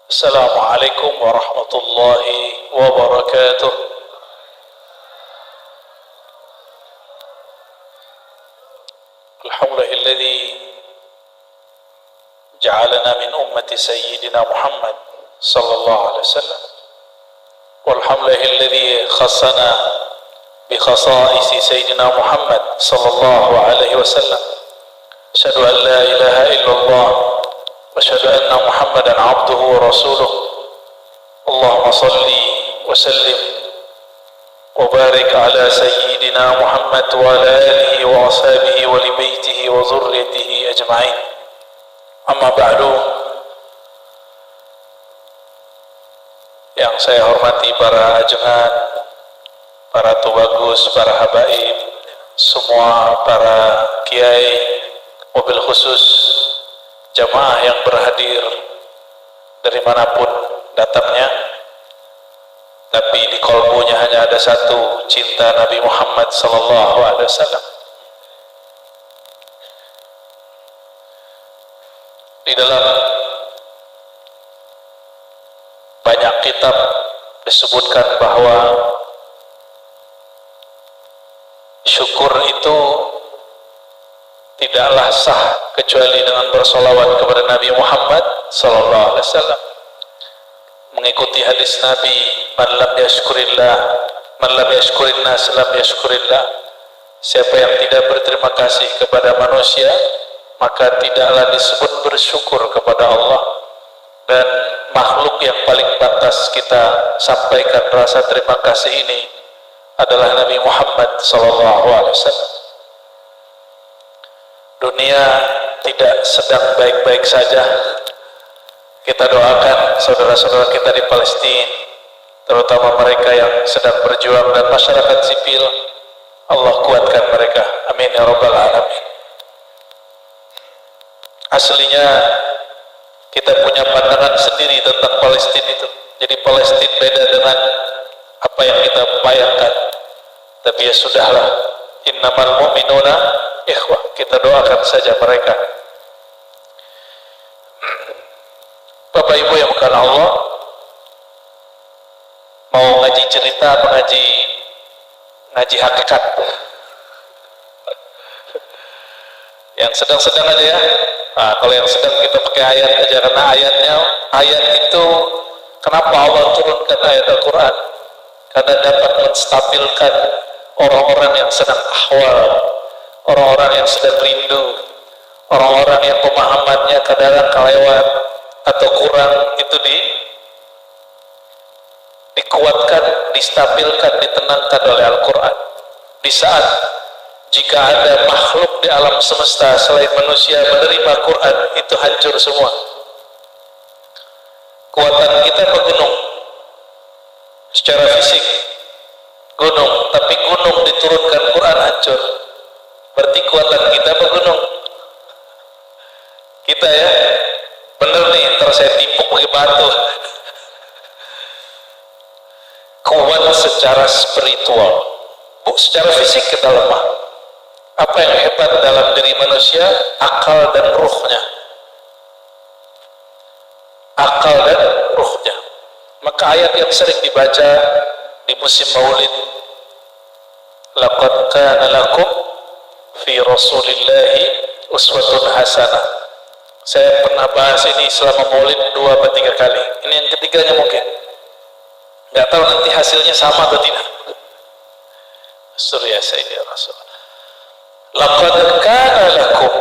Assalamualaikum warahmatullahi wabarakatuh. Alhamdulillahilladzi ja'alana min ummati sayyidina Muhammad sallallahu alaihi wasallam. Walhamdulillahilladzi khassana bi khasaisi sayyidina Muhammad sallallahu alaihi wasallam. Asyhadu an la ilaha illallah wa asyhadu anna Muhammadan abduhu wa rasuluh. Allahumma salli wa sallim wa barik ala sayyidina Muhammad wa ala alihi wa ashabihi wa li baitihi wa dhurriyyatihi ajma'in. Amma ba'du. Yang saya hormati para ajengan, para tubagus, para habaib, semua para kiai, mobil khusus jamaah yang berhadir dari manapun datangnya, tapi di kolbunya hanya ada satu, cinta Nabi Muhammad sallallahu alaihi wasallam. Di dalam banyak kitab disebutkan bahwa syukur itu tidaklah sah kecuali dengan bersolawat kepada Nabi Muhammad sallallahu alaihi wasallam. Mengikuti hadis Nabi, man lam yashkurillah, man lam yashkurin nas lam yashkurillah. Siapa yang tidak berterima kasih kepada manusia, maka tidaklah disebut bersyukur kepada Allah. Dan makhluk yang paling pantas kita sampaikan rasa terima kasih ini adalah Nabi Muhammad sallallahu alaihi wasallam. Dunia tidak sedang baik-baik saja. Kita doakan saudara-saudara kita di Palestina, terutama mereka yang sedang berjuang, dan masyarakat sipil, Allah kuatkan mereka. Amin ya rabbal alamin. Aslinya kita punya pandangan sendiri tentang Palestina itu. Jadi Palestina beda dengan apa yang kita bayangkan. Tapi ya sudahlah. Innamal mu'minuna ikhwah. Kita doakan saja mereka. Bapak Ibu yang bukan Allah, mau ngaji cerita apa ngaji hakikat? Yang sedang-sedang aja ya. Nah, kalau yang sedang kita pakai ayat aja, karena ayat itu kenapa Allah turunkan ayat Al-Quran? Karena dapat menstabilkan orang-orang yang sedang ahwal, orang-orang yang sedang rindu, orang-orang yang pemahamannya kadang kelewat atau kurang, itu dikuatkan, distabilkan, ditenangkan oleh Al-Quran. Di saat jika ada makhluk di alam semesta selain manusia menerima Quran, itu hancur semua. Kuatan kita ke gunung secara fisik, gunung, tapi gunung diturunkan Quran hancur. Berarti kuatan kita ke gunung. Kita ya, bener nih, ntar saya timpuk pakai batu. Kuat secara spiritual, secara fisik kita lemah. Apa yang hebat dalam diri manusia? Akal dan ruhnya. Akal dan ruhnya. Maka ayat yang sering dibaca di musim maulid, laqad kana lakum fi rasulillahi uswatun hasanah. Saya pernah bahas ini selama maulid 2 atau 3 kali. Ini yang ketiganya mungkin. Nggak tahu nanti hasilnya sama atau tidak. Surya Sayyidina Rasulullah. Laqad kana lakum,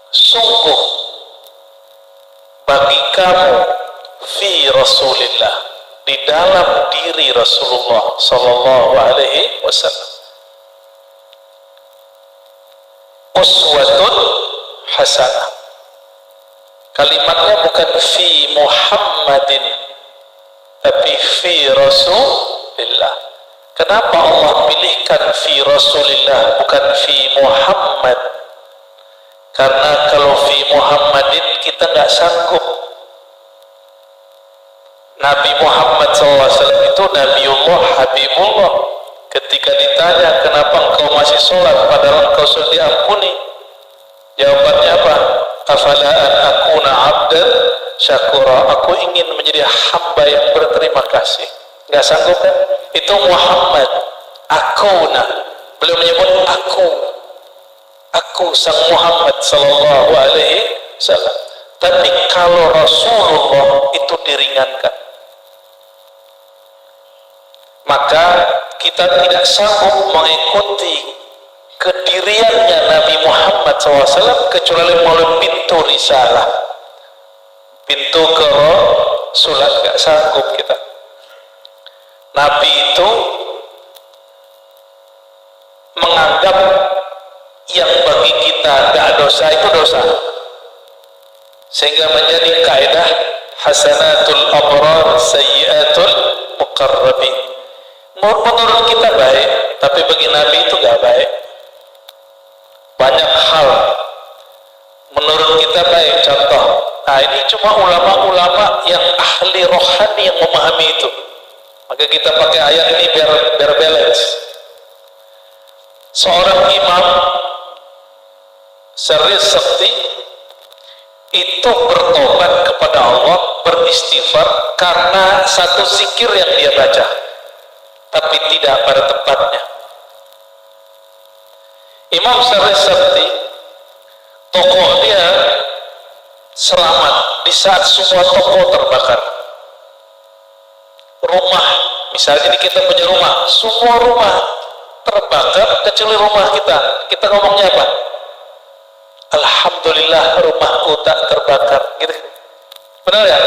sungguh bagi kamu, fi Rasulillah, di dalam diri Rasulullah sallallahu alaihi wasallam, uswatun hasanah. Kalimatnya bukan fi Muhammadin, tapi fi Rasulillah. Kenapa Allah pilihkan fi Rasulillah bukan fi Muhammad? Karena kalau fi Muhammadin kita nggak sanggup. Nabi Muhammad SAW itu Nabiullah, Habibullah. Ketika ditanya kenapa engkau masih sholat padahal engkau sudah diampuni, jawabannya apa? afala an akuna abdan syakura, aku ingin menjadi hamba yang berterima kasih. Nggak sanggup kan? Itu Muhammad, akuna, beliau menyebut aku sang Muhammad sallallahu alaihi wasallam. Tapi kalau Rasulullah itu diringankan, maka kita tidak sanggup mengikuti kediriannya Nabi Muhammad SAW kecuali melalui pintu risalah, pintu kerasulan. Gak sanggup kita. Nabi itu menganggap yang bagi kita gak dosa itu dosa, sehingga menjadi kaidah hasanatul abrar sayyiatul muqarrabin. Menurut kita baik, tapi bagi Nabi itu gak baik. Banyak hal menurut kita baik, contoh, nah ini cuma ulama-ulama yang ahli rohani yang memahami itu, maka kita pakai ayat ini biar balance. Seorang imam Syarif Sakti itu bertobat kepada Allah, beristighfar karena satu zikir yang dia baca, tapi tidak pada tempatnya. Imam Syarif Sakti, tokoh dia selamat di saat semua toko terbakar. Rumah, misalnya ini kita punya rumah, semua rumah terbakar kecuali rumah kita. Kita ngomongnya apa? Alhamdulillah rumahku tak terbakar, gitu. Benar ya?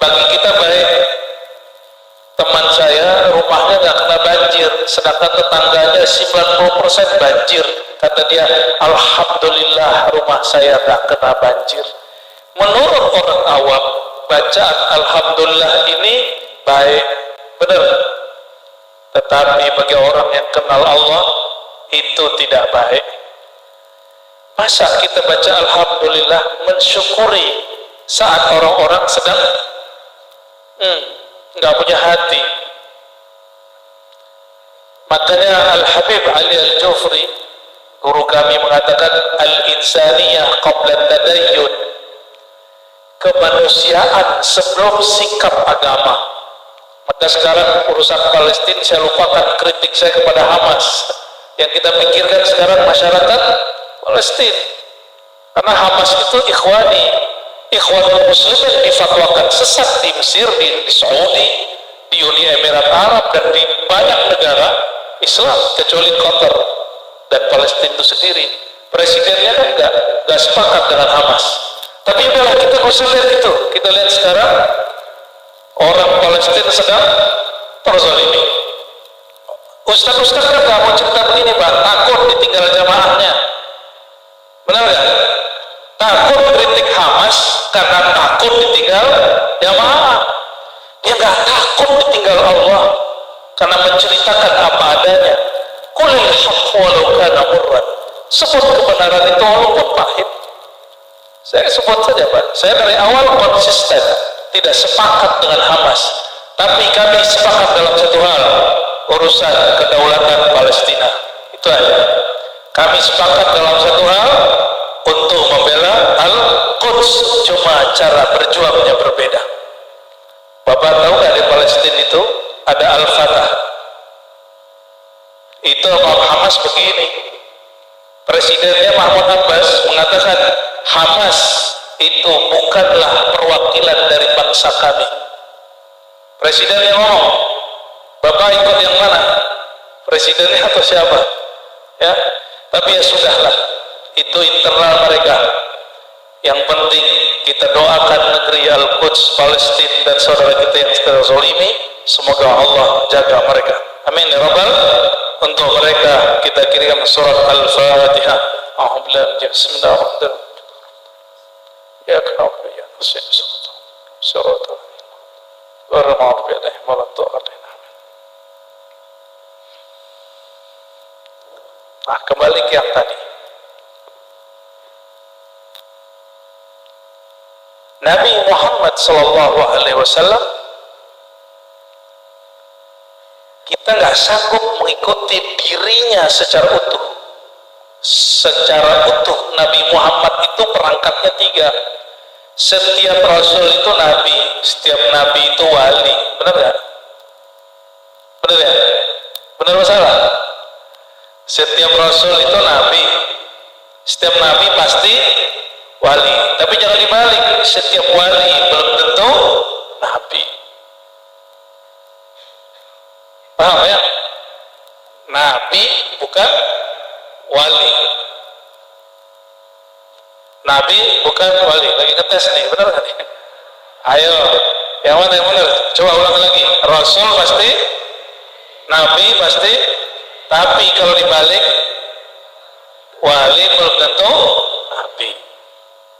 Bagi kita baik. Teman saya rumahnya nggak kena banjir, sedangkan tetangganya 90% banjir. Kata dia, alhamdulillah rumah saya nggak kena banjir. Menurut orang awam, bacaan alhamdulillah ini baik, benar. Tetapi bagi orang yang kenal Allah, itu tidak baik. Masa kita baca alhamdulillah mensyukuri saat orang-orang sedang nggak punya hati. Makanya Al-Habib Ali Al-Jufri, guru kami, mengatakan al-insaniyah qabla tadayyun, kemanusiaan sebelum sikap agama. Maka sekarang urusan Palestina saya lupakan kritik saya kepada Hamas. Yang kita pikirkan sekarang masyarakat Palestina, karena Hamas itu Ikhwanul Muslimin difatwakan sesat di Mesir, di Saudi, di Uni Emirat Arab, dan di banyak negara Islam kecuali Qatar dan Palestina itu sendiri. Presidennya kan nggak sepakat dengan Hamas. Tapi udahlah, kita nggak usah lihat itu. Kita lihat sekarang orang Palestina sedang terzalimi. Ustaz-ustaz kan nggak mau cerita begini, Pak, takut ditinggal jamaahnya. Benar nggak? Takut kritik Hamas karena takut ditinggal jamaah. Dia nggak takut ditinggal Allah karena menceritakan apa adanya. Qulil haqq walau kana murran. Sebut kebenaran itu walaupun pahit. Saya sebut saja, Pak. Saya dari awal konsisten, tidak sepakat dengan Hamas, tapi kami sepakat dalam satu hal, urusan kedaulatan Palestina. Itu aja. Kami sepakat dalam satu hal, untuk membela Al-Quds, cuma cara berjuangnya berbeda. Bapak tahu nggak di Palestina itu ada Al-Fatah? Itu Hamas begini, presidennya Mahmud Abbas mengatakan Hamas itu bukanlah perwakilan dari bangsa kami. Presidennya ngomong, Bapak ikut yang mana? Presidennya atau siapa? Ya, tapi ya sudahlah, itu internal mereka. Yang penting kita doakan negeri Al-Quds, Palestina, dan saudara kita yang sedang zalimi, semoga Allah jaga mereka. Amin ya rabbal. Untuk mereka kita kirimkan surat Al-Fatihah. Bismillahirrahmanirrahim. Ya kenapa ya nasihat surat Ar-Rahman bi'alaih malatu'alaih. Nah, kembali ke yang tadi. Nabi Muhammad SAW, kita nggak sanggup mengikuti dirinya secara utuh. secara utuh Nabi Muhammad itu perangkatnya 3. Setiap rasul itu nabi, setiap nabi itu wali. Benar nggak? Benar ya? Benar masalah? Setiap rasul itu nabi, setiap nabi pasti wali. Tapi jangan dibalik, setiap wali belum tentu nabi. Paham ya? Nabi bukan wali. Nabi bukan wali. Lagi ngetes nih, benar nggak nih? Ayo, yang mana yang benar? Coba ulang lagi. Rasul pasti, nabi pasti, tapi kalau dibalik, wali belum tentu nabi.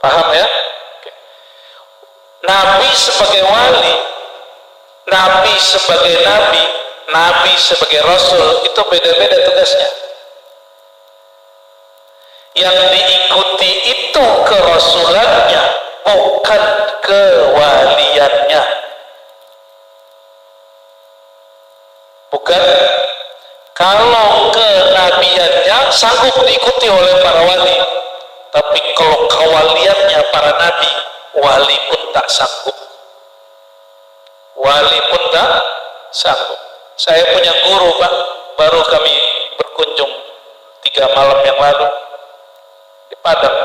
Paham ya? Oke. Nabi sebagai wali, nabi sebagai nabi, nabi sebagai rasul itu beda-beda tugasnya. Yang diikuti itu kerasulannya, bukan kewaliannya. Bukan. Kalau kenabiannya sanggup diikuti oleh para wali, tapi kalau kewaliannya para nabi, wali pun tak sanggup. Wali pun tak sanggup. Saya punya guru, Pak, baru kami berkunjung 3 malam yang lalu di Padang.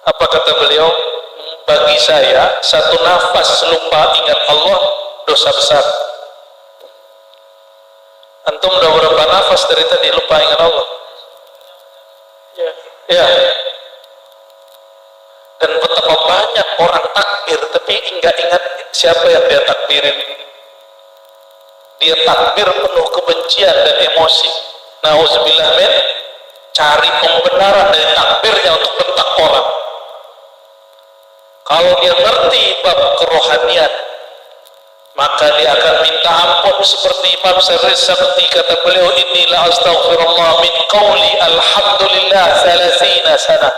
Apa kata beliau? Bagi saya, satu nafas lupa ingat Allah dosa besar. Antum udah berapa nafas dari tadi lupa ingat Allah? Ya. Dan betapa banyak orang takbir tapi enggak ingat siapa yang dia takbirin. Dia takbir penuh kebencian dan emosi. Nauzubillah min, cari pembenaran dari takbirnya untuk bentak orang. Kalau dia ngerti bab kerohanian, maka dia akan minta ampun seperti Imam Syarif seperti kata beliau, inilah astaghfirullah min qawli alhamdulillah 30 sana.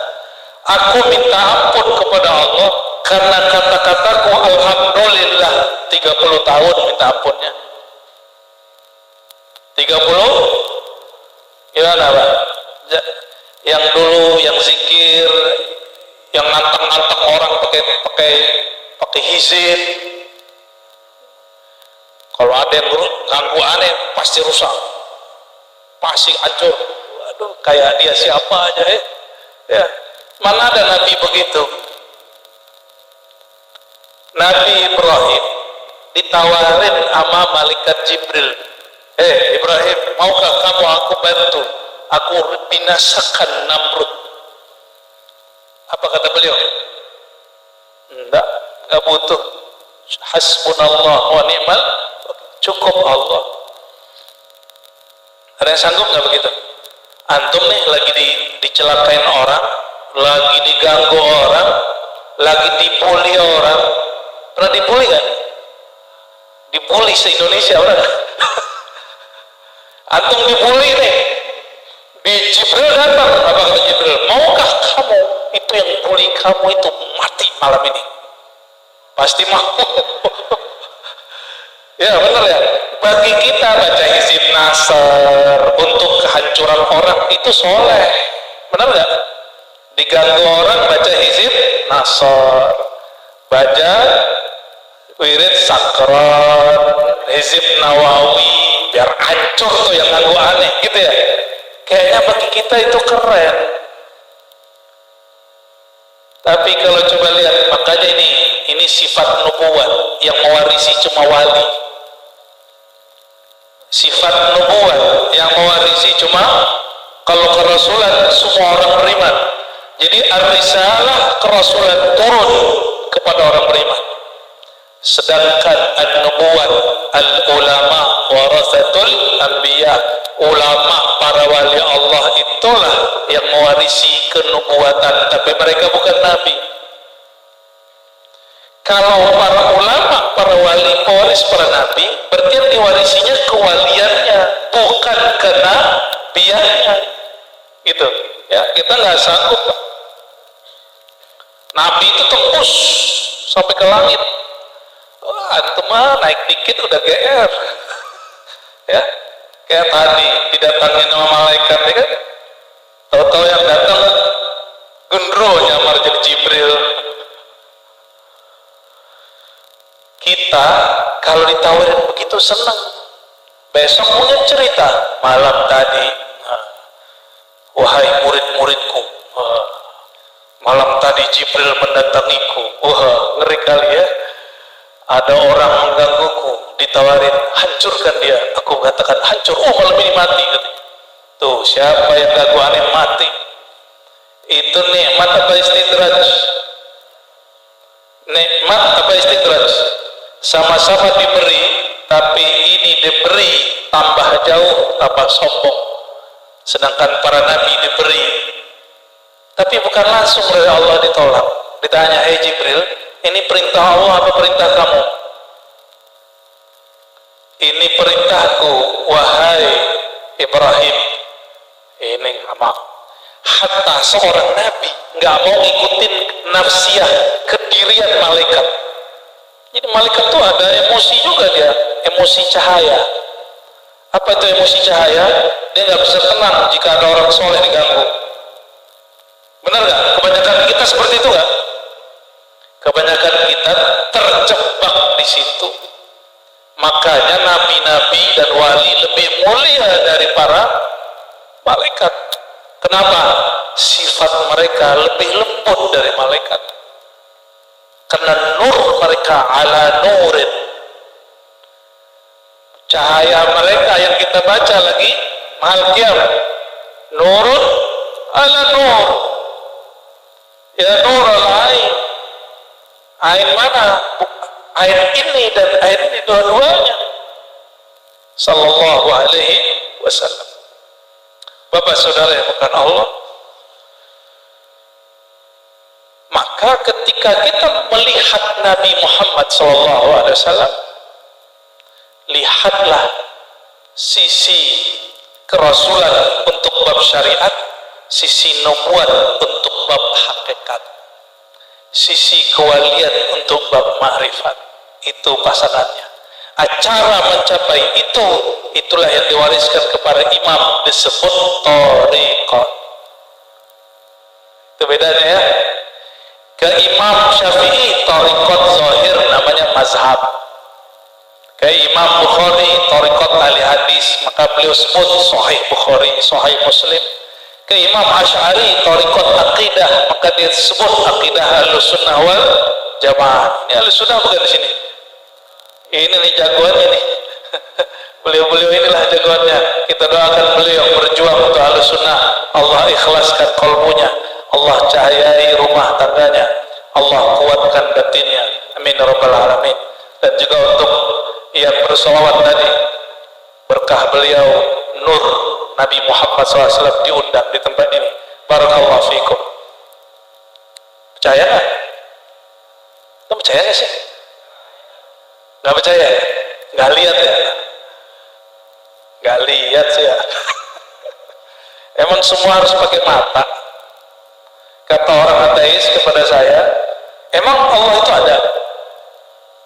Aku minta ampun kepada Allah karena kata-kataku alhamdulillah 30 tahun minta ampunnya. 30 gimana Pak? Yang dulu yang zikir, yang nantang-nantang orang pakai hizib. Kalau ada yang ganggu aneh pasti rusak, pasti hancur. Waduh, kayak dia siapa aja ya. Mana ada Nabi begitu? Nabi Ibrahim ditawarin sama malaikat Jibril, Ibrahim, maukah kamu aku bantu? Aku binasakan Namrud. Apa kata beliau? Enggak butuh. Hasbunallah wa ni'mal, cukup Allah. Ada yang sanggup nggak begitu? Antum nih lagi dicelakain orang, lagi diganggu orang, lagi dibully orang. Pernah dibully kan? Dibully se-Indonesia orang. Antum dibully nih, di Jibril datang. Apa kata Jibril? Maukah kamu itu yang bully kamu itu mati malam ini? Pasti mau. Ya benar ya. Bagi kita baca hizib nasr untuk kehancuran orang itu soleh. Benar nggak? Diganggu orang baca hizib nasr, baca wirid sakron, hizib nawawi, biar hancur tuh yang ganggu aneh gitu ya. Kayaknya bagi kita itu keren. Tapi kalau coba lihat, makanya ini sifat nubuat yang mewarisi cuma wali. Sifat nubuat yang mewarisi cuma, kalau kerasulan semua orang beriman. Jadi ar-risalah kerasulan turun kepada orang beriman. Sedangkan an-nubuwat al-ulama warasatul anbiya, ulama para wali Allah itulah yang mewarisi kenubuatan, tapi mereka bukan nabi. Kalau para ulama, para wali pewaris para nabi, berarti yang diwarisinya kewaliannya, bukan kenabiannya. Gitu ya, kita nggak sanggup. Nabi itu tembus sampai ke langit. Antum mah naik dikit udah GR. Ya, kayak tadi didatangin sama malaikat ya kan, Tahu-tahu yang datang gendro nyamar jadi Jibril. Kita kalau ditawarin begitu senang. Besok punya cerita, malam tadi, wahai murid-muridku, malam tadi Jibril mendatangiku. Wah, ngeri kali ya. Ada orang menggangguku, ditawarin hancurkan dia. Aku katakan hancur. Oh, malam ini mati. Tuh, siapa yang ganggu aneh mati? Itu nikmat apa istidraj? Nikmat apa istidraj? Sama-sama diberi, tapi ini diberi tambah jauh, tambah sombong. Sedangkan para nabi diberi, tapi bukan langsung dari Allah ditolak. Ditanya, hey Jibril, ini perintah Allah apa perintah kamu? Ini perintahku, wahai Ibrahim. Ini nggak mau. Hatta seorang nabi nggak mau ngikutin nafsiyah kedirian malaikat. Jadi malaikat tuh ada emosi juga dia, emosi cahaya. Apa itu emosi cahaya? Dia nggak bisa tenang jika ada orang soleh diganggu. Benar nggak? Kebanyakan kita seperti itu nggak? Kebanyakan kita terjebak di situ. Makanya nabi-nabi dan wali lebih mulia dari para malaikat. Kenapa? Sifat mereka lebih lembut dari malaikat. Karena nur mereka ala nurin. Cahaya mereka yang kita baca lagi mahal kiamat. Nurun ala nur. Ya nur al-ain. Ain mana? Ain ini dan ain ini dua-duanya. Sallallahu alaihi wasallam. Bapak saudara yang bukan Allah, maka ketika kita melihat Nabi Muhammad SAW, lihatlah sisi kerasulan untuk bab syariat, sisi nubuat untuk bab hakikat, sisi kewalian untuk bab ma'rifat. Itu pasangannya. Acara mencapai itulah yang diwariskan kepada imam, disebut thariqah. Itu bedanya ya. Ke Imam Syafi'i thariqat zahir namanya mazhab. Ke Imam Bukhari thariqat ahli hadis, maka beliau sebut sahih Bukhari, sahih Muslim. Ke Imam Asy'ari thariqat aqidah, maka dia sebut aqidah Ahlussunnah wal Jamaah. Ini Ahlussunnah bukan di sini. Ini nih jagoannya nih. Beliau-beliau inilah jagoannya. Kita doakan beliau berjuang untuk Ahlussunnah. Allah ikhlaskan qalbunya, Allah cahayai rumah tangganya, Allah kuatkan batinnya. Amin ya rabbal alamin. Dan juga untuk yang bersolawat tadi, berkah beliau, nur Nabi Muhammad SAW diundang di tempat ini. Barakallahu fikum. Percaya nggak? Kamu percaya nggak sih? Nggak percaya? Nggak lihat ya? Nggak lihat sih ya. Emang semua harus pakai mata? Kata orang ateis kepada saya, emang Allah itu ada?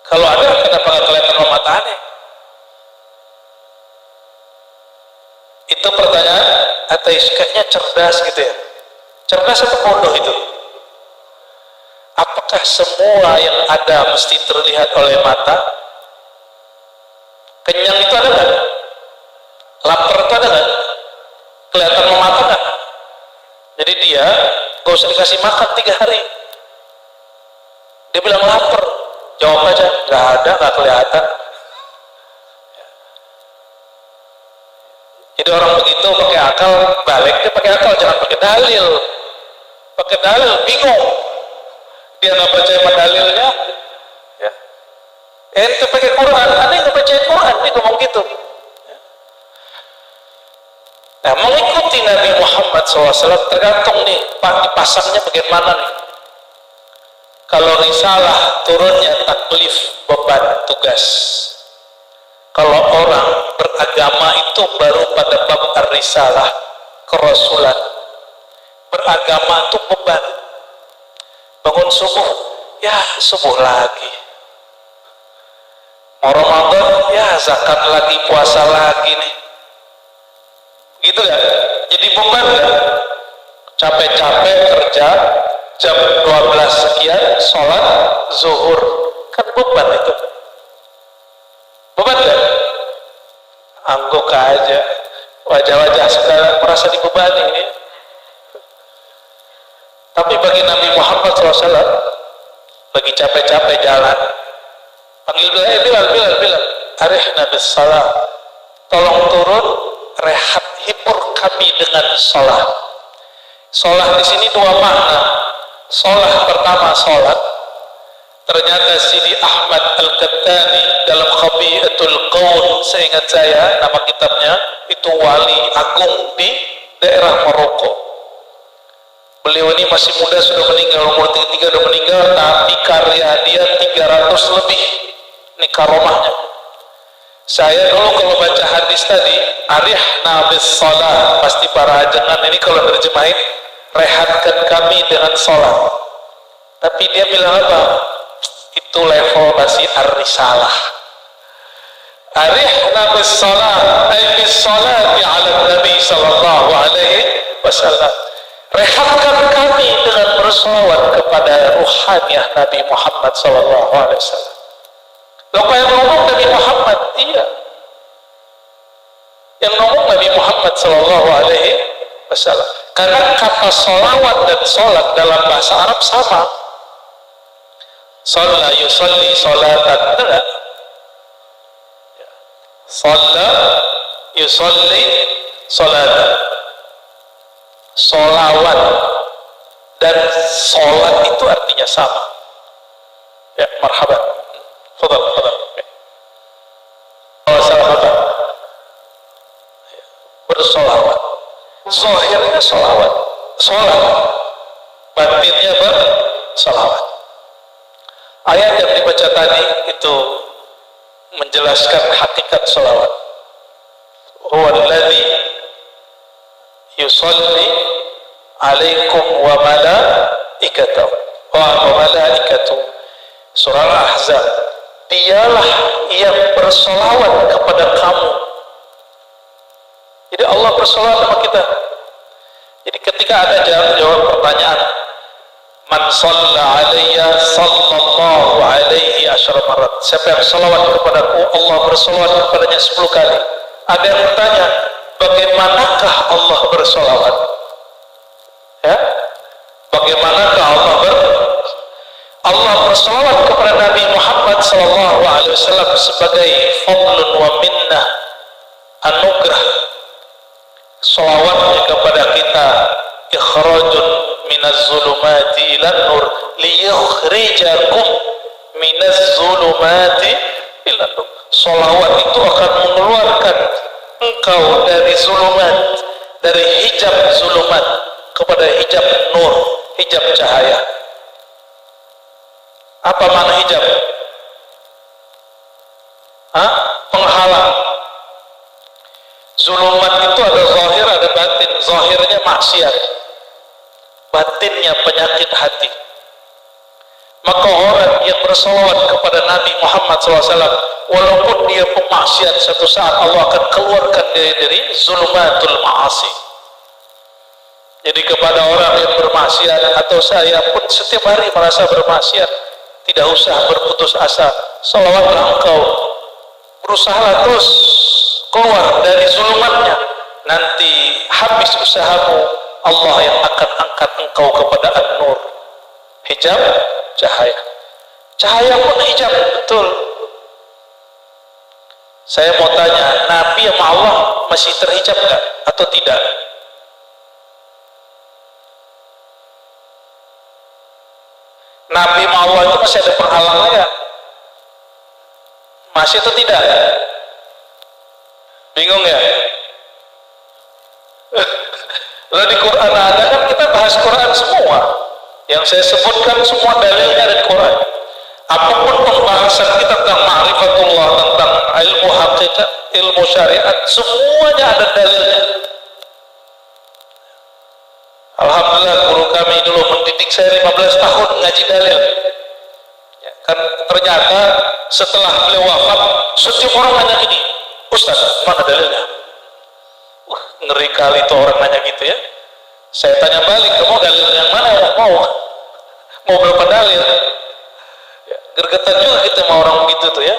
Kalau ada, kenapa nggak kelihatan sama mata aneh? Itu pertanyaan ateis, kayaknya cerdas gitu ya. Cerdas atau bodoh itu? Apakah semua yang ada mesti terlihat oleh mata? Kenyang itu ada nggak? Lapar itu ada nggak? Kelihatan sama mata nggak? Jadi dia gak usah dikasih makan 3 hari. Dia bilang lapar, jawab aja, nggak ada, nggak kelihatan. Jadi orang begitu pakai akal, baliknya pakai akal, jangan pakai dalil. Pakai dalil bingung. Dia nggak percaya sama dalilnya. Ya. Ente pakai Quran, aneh nggak percaya Quran, dia ngomong gitu. Nah, mengikuti Nabi Muhammad SAW tergantung nih, Pak, dipasangnya bagaimana nih? Kalau risalah turunnya taklif, beban, tugas. Kalau orang beragama itu baru pada bab risalah, kerasulan. Beragama itu beban. Bangun subuh, ya subuh lagi. Mau Ramadan, ya zakat lagi, puasa lagi nih. Gitu ya, jadi beban ya. capek-capek kerja jam 12 sekian sholat zuhur, kan beban itu, beban kan? Angguk aja wajah-wajah sekarang merasa dibebani ini. Tapi bagi Nabi Muhammad SAW lagi capek-capek jalan, panggil Bilal, arihna bis salat, tolong turun, rehat, hibur kami dengan sholat. Sholat di sini dua makna. Sholat pertama sholat, ternyata Sidi Ahmad Al-Qattani dalam Khabiatul Qaun, seingat saya nama kitabnya, itu wali agung di daerah Maroko. Beliau ini masih muda, sudah meninggal, umur 33 sudah meninggal, tapi karya dia 300 lebih. Ini karomahnya. Saya dulu kalau baca hadis tadi, arihna bis salat, pasti para ajengan ini kalau terjemahin, rehatkan kami dengan salat. Tapi dia bilang apa? Itu level masih ar-risalah. Arihna bis salat, ay bis salati ala Nabi sallallahu alaihi wasallam. Rehatkan kami dengan bersolawat kepada ruhaniyah Nabi Muhammad sallallahu alaihi wasallam. Loh, yang ngomong Nabi Muhammad? Iya. Yang ngomong Nabi Muhammad sallallahu alaihi wasallam. Karena kata solawat dan solat dalam bahasa Arab sama. Shalla yusalli solatan, enggak? Shalla yusalli solatan. Solawat dan solat itu artinya sama. Ya, marhaban. Fadal. Salam apa? Bersolawat. Zahirnya solawat, solat. Batinnya bersolawat. Ayat yang dibaca tadi itu menjelaskan hakikat solawat. Huwallazi yusalli alaikum wa malaikatuh wa malaikatuh. Surah Al-Ahzab. Dialah yang bersolawat kepada kamu. Jadi Allah bersolawat sama kita. Jadi ketika ada jawab pertanyaan, man shalla alayya sallallahu alaihi asyara marat, siapa yang salawat kepadaku, Allah bersolawat kepadanya 10 kali. Ada yang bertanya, bagaimanakah Allah bersolawat? Ya? Bagaimanakah Allah bersolawat kepada Nabi Muhammad sallallahu alaihi wasallam sebagai fadlun wa minnah, anugerah. Solawatnya kepada kita, ikhrajun minaz zulumati ilan nur liyukhrijakum minaz zulumati ilan nur. Solawat itu akan mengeluarkan engkau dari zulumat, dari hijab zulumat kepada hijab nur, hijab cahaya. Apa makna hijab? Penghalang. Zulumat itu ada zahir, ada batin. Zahirnya maksiat, batinnya penyakit hati. Maka orang yang bersolawat kepada Nabi Muhammad SAW, walaupun dia pemaksiat, satu saat Allah akan keluarkan dia dari zulumatul ma'asi. Jadi kepada orang yang bermaksiat, atau saya pun setiap hari merasa bermaksiat, tidak usah berputus asa. Salawatlah engkau, berusahalah terus keluar dari zulumatnya. Nanti habis usahamu, Allah yang akan angkat engkau kepada an-nur, hijab cahaya. Cahaya pun hijab, betul. Saya mau tanya, Nabi sama Allah masih terhijab nggak atau tidak? Nabi sama Allah itu masih ada penghalangnya nggak? Masih atau tidak? Bingung ya? Lalu di Quran ada, kan kita bahas Quran semua. Yang saya sebutkan semua dalilnya dari Quran. Apapun pembahasan kita tentang ma'rifatullah, tentang ilmu hakikat, ilmu syariat, semuanya ada dalilnya. Alhamdulillah guru kami dulu mendidik saya 15 tahun ngaji dalil. Ya, kan ternyata setelah beliau wafat, setiap orang nanya gini, Ustaz, mana dalilnya? Ngeri kali tuh orang nanya gitu ya. Saya tanya balik, kamu dalil yang mana ya? Mau berapa dalil? Ya, gergetan juga kita sama orang begitu tuh ya.